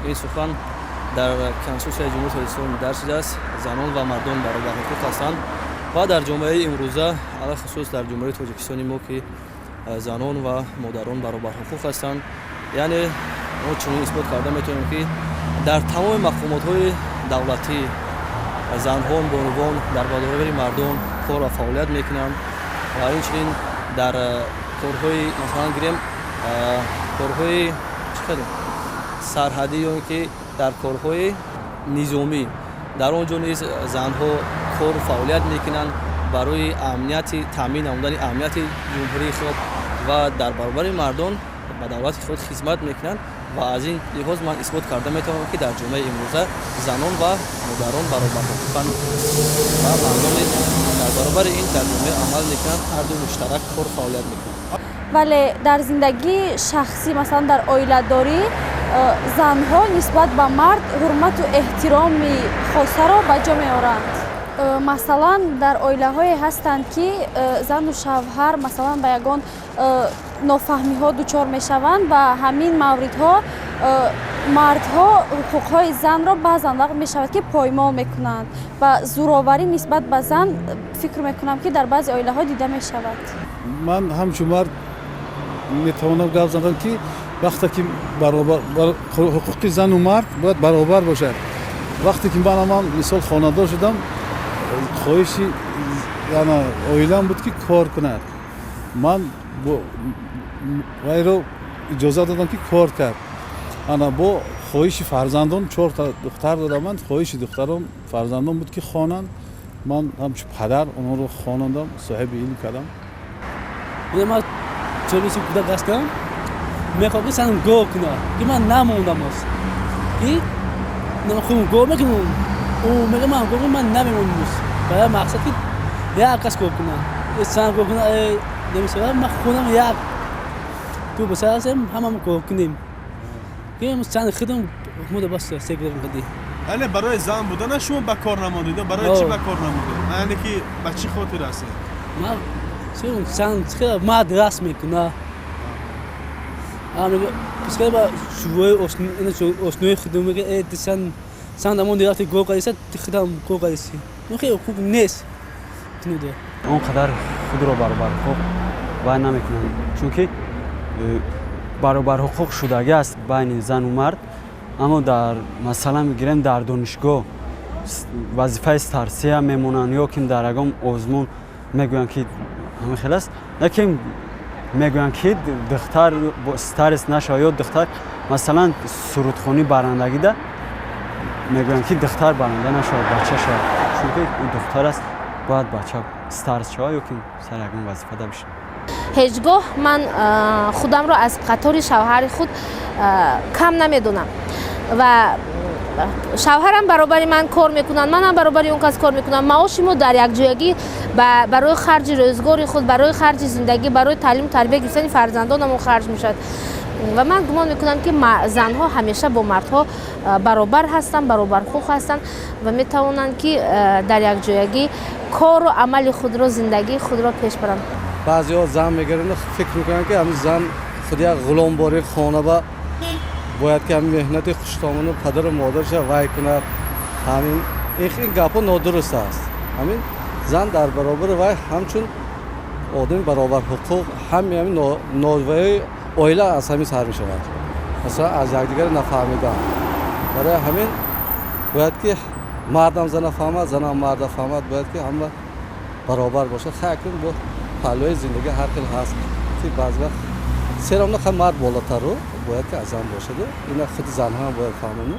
این سخن در کنستیتوسیای جمهوری اسلامی درج شده است. زنان و مردان برابر حقوق هستند و در جامعه امروزه علاوه خصوص در جمهوری تاجیکستان ما که زنان و مادران برابر حقوق هستند، یعنی ما چنین اثبات کرده میتونیم که در تمام مقامات دولتی زنها و بانوان در برابر مردم کار و فعالیت میکنند و همچنین در کارهای مثلا گیریم کارهای سرحدی یا که در کارهای نظامی در آنجا نیز زنها کار و فعالیت میکنند برای تامین نمودن امنیت جمهوری خود و در برابر مردم به دولت خود خدمت میکنند و از این لحاظ من اثبات کرده میتونم که در جامعه امروزه زنان و مادران برابر حقوقند و مردم در برابر این در جامعه عمل میکنند، هر دو مشترک کار فعالیت میکنند. ولی در زندگی شخصی مثلا در عائله داری زنها نسبت به مرد حرمت و احترام خاصه را به جا میآورند. مثلا در عائله های هستند که زن و شوهر مثلا به یگان نافهمی ها دچار می شوند و همین موردها مردها حقوق های زن را بعضا وقت می شود که پایمال می کنند و زورآوری نسبت به زن فکر می کنم که در بعضی عائله ها دیده می شود. من همچون مرد می توانم گپ زدم که وقتی که برابر حقوق زن و مرد باید برابر باشد. وقتی که من مثال خانه‌دار شدم خواهشی یعنی عائله‌ام بود که کار کند، من وی رو اجازه دادم که کار کرد. انا با خواهش فرزندان 4 تا دختر دادم، من خواهش دخترم فرزندان بود که خوانند، من همچون پدر اونها رو خواندم، صاحب علم کردم. من چولیسی کودک هستم، میخوام که سن گو کنه که من نموندم است که نمیخوام گو میکنم او میگه من گو من نمیمونم است برای مقصد که یک کس گو کنه سن گو کنه نمیشه من خونم یک تو بسیار هستم همه گو کنیم که من خودم حکومت بس سکر کردی. یعنی برای زن بودن شما به کار نمودید، برای چی به کار نمودید؟ یعنی که به چی خاطر است؟ من سن ما درس میکنه میگه پس با شوی اسنوی خودم میگه ای سن دامون دیگه گو کردی خودم گو کردی خیلی خوب نیست تنوده اون قدر خود رو برابر حقوق و نمیکنن، چون که برابر حقوق شدگی است بین زن و مرد، اما در مثلا میگیریم در دانشگاه وظیفه ترسیه میمونن یا که در اگام آزمون میگوین که همه خیلی است، لیکن میگوین که دختر استرس نشه یا دختر مثلا سرودخوانی برندگی ده میگوین که دختر برنده نشه بچه شه، چون که اون دختر است باید بچه استرس شه یا که سر اگام وظیفه ده بشه. هیچگاه من خودم را از قطار شوهر خود کم نمیدونم و شوهرم برابر من کار میکنن، منم برابر اون کس کار میکنم، معاشمو در یک جایگی برای خرج روزگار خود، برای خرج زندگی، برای تعلیم تربیت گرفتن فرزندانمون خرج میشد و من گمان میکنم که زنها همیشه با مردها برابر هستن، برابر حقوق هستن و میتوانند که در یک جایگی کار و عمل خود را، زندگی خود را پیش برن. بعضی‌ها زن میگیرن فکر میکنن که همین زن خود یک غلامباری خانه باید که همین مهنت خوشتامون و پدر و مادرش وای کند. همین این گپا نادرست است. همین زن در برابر وای همچون آدم برابر حقوق همین ناوای عائله از همین سر میشود. مثلا از یکدیگر نفهمیدن. برای همین باید که مردم زن فهمد، زن مرد فهمد، باید که همه برابر باشه. خیلی با پهلوی زندگی هر کل هست که بعضی وقت سرم مرد بالاتر رو باید که از زن باشه. اینا خود زن هم باید فهمونه.